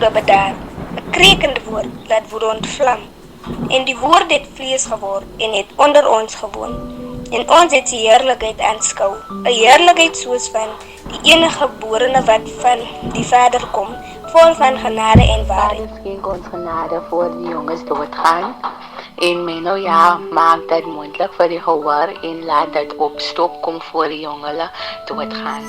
woede bedaar, 'n krekende woord laat woede ontvlam. En die woord het vlees geword en het onder ons gewoon. En ons het die heerlikheid aanskou, 'n heerlikheid soos van die enige geborene wat van die Vader kom, vol van genade en waarheid. Vader schenk ons genade voor die jongens doodgaan. En Menno, ja, maak dit moontlik vir die gehoor en laat dit opstop kom voor die jongele doodgaan.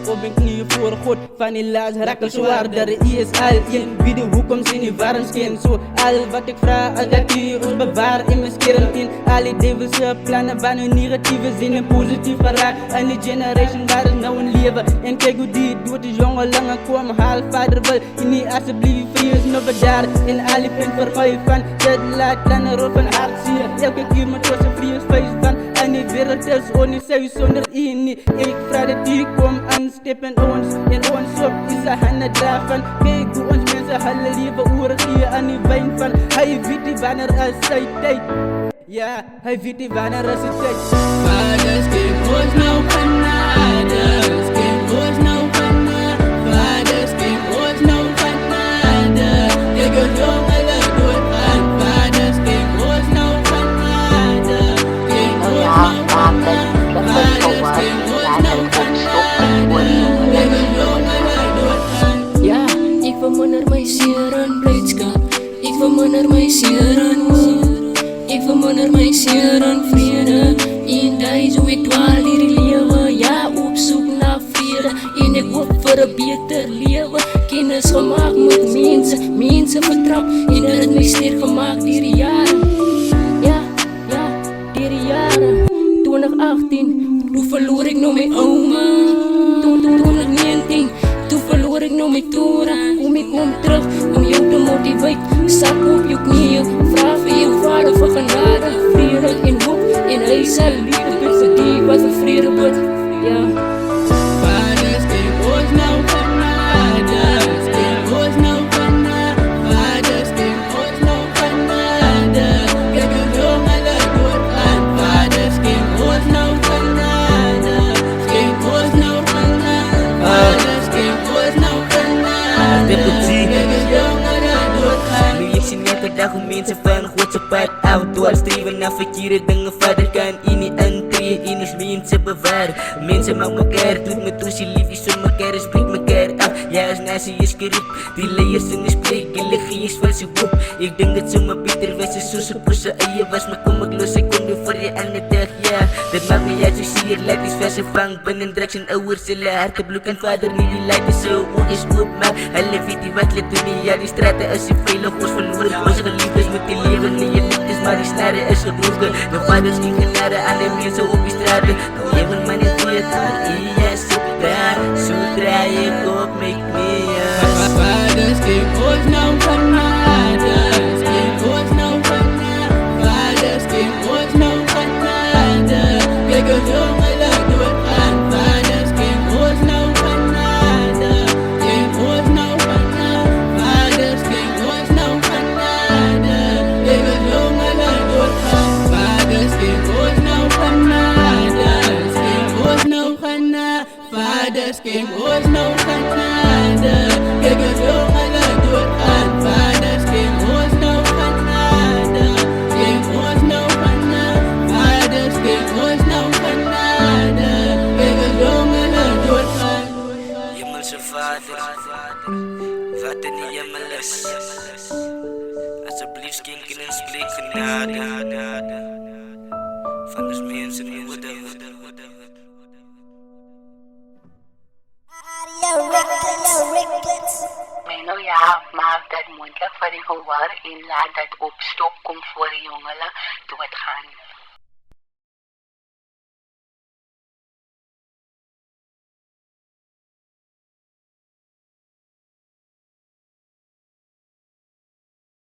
Op mijn knieën voor God, van die laatst raak al zwaarder. Hij is al in, wie de hoekom zien die warm scheen. Zo al wat ik vraag, al dat hij ons bewaart in mijn scherm in. Al die duivelse plannen van hun negatieve zin en positief geraakt. En die generation waar is nou een leven. En kijk hoe die het doet, die jongen lange komen. Haal vader wil, je niet alsjeblieft vrij is nog bedaar. En al die punt voor gooi van, dat laat plannen op een hart zien. Elke keer met ons een vrij is feest van. En die wereld is onzeker zonder in. Ik vraag dat die kom aansteppen ons. En ons op is een handen daarvan. Kijk hoe ons mensen hulle leven oren hier aan die wijn van. Hij weet die wanneer als zijn tijd. Ja, hij weet die wanneer als zijn tijd. Vaders, geef ons nou genade. Geef ons nou genade. Vaders, geef ons nou genade. Kijk hoe jongeren doodgaan. Vaders, geef ons nou genade. Geef ons nou genade. Vaders, geef ons nou genade. Ja, ik verminder my seer en blijdskap. Ik verminder my seer en hoop. Ik verminder my seer en vrede. En die zo ik dwaal hier die lewe. Ja, op zoek naar vrede. En ik hoop voor een beter leven. Kennis gemaakt met mensen, mensen vertrouwd. En dat het mij sterk gemaakt die jaren. Ja, die jaren. 2018, toen verloor ik nog mijn oma. Toen 2019, toen verloor ik nog mijn tora. Ik kom terug om jou te motiveren. Zak op je knieën, vraag voor je vader voor genade. Vrede en hoop, en hij zal liefde doen voor die wat voor vrede wordt. Ja. Vaders, geef ons nou genade. Geef ons nou genade. Vaders, geef ons nou genade. Kijk hoe jongeren doodgaan. Vaders, geef ons nou genade. Geef ons nou genade. Vaders, geef ons nou genade. Kijk hoe jongeren doodgaan. Nu je ziet elke dag hoe mensen van Godse pad afdwaal. Streven naar verkeerde dingen, vader kan in die entree in ons mensen bewaren. Mensen maken elkaar, doet me toe, ze liefjes om elkaar en spreekt elkaar af. Ja, als naast je script, die layers in de spreek, religie is van zijn boek. Ik denk dat zomaar beter was, zo ze poesen en je was, maar kom ik los, ik kom nu voor je aan de dag, ja. Dat maakt me juist zo zeer, lijkt is verse vang, binnen drugs en ouders, zullen harten bloek en vader niet die lijkt is zo, oog is op, maar hulle weet die wat let doen nie, ja die straten is die veilig, ons verloren, onze geliefdes met die leven, nie je liefdes, maar die snare is gebroken. De vaders die genade aan de mensen op die straten, nou even maar niet weet, maar ja, zodra je op mijn knieën. Vaders, geef ons nou genade, geef ons nou genade. Vaders, geef ons nou genade. Kijk hoe jongeren doodgaan. Vaders, geef ons nou genade. Geef ons nou genade. Vaders, geef ons nou genade. Kijk hoe jongeren doodgaan. Vaders, geef ons nou genade. Geef ons nou genade. Vaders, geef ons nou genade. Kijk hoe jongeren doodgaan. Vaders, geef ons nou genade. Geef ons nou genade. Vaders, geef ons nou genade. Kijk hoe jongeren doodgaan. Hemelse Vader, wat in die hemel is, alsjeblieft schenk in ons blik genade van ons mensen in woede. Menno, ja, maak dat moontlik vir die gehoor en laat dit opstop kom voor die jongele doodgaan.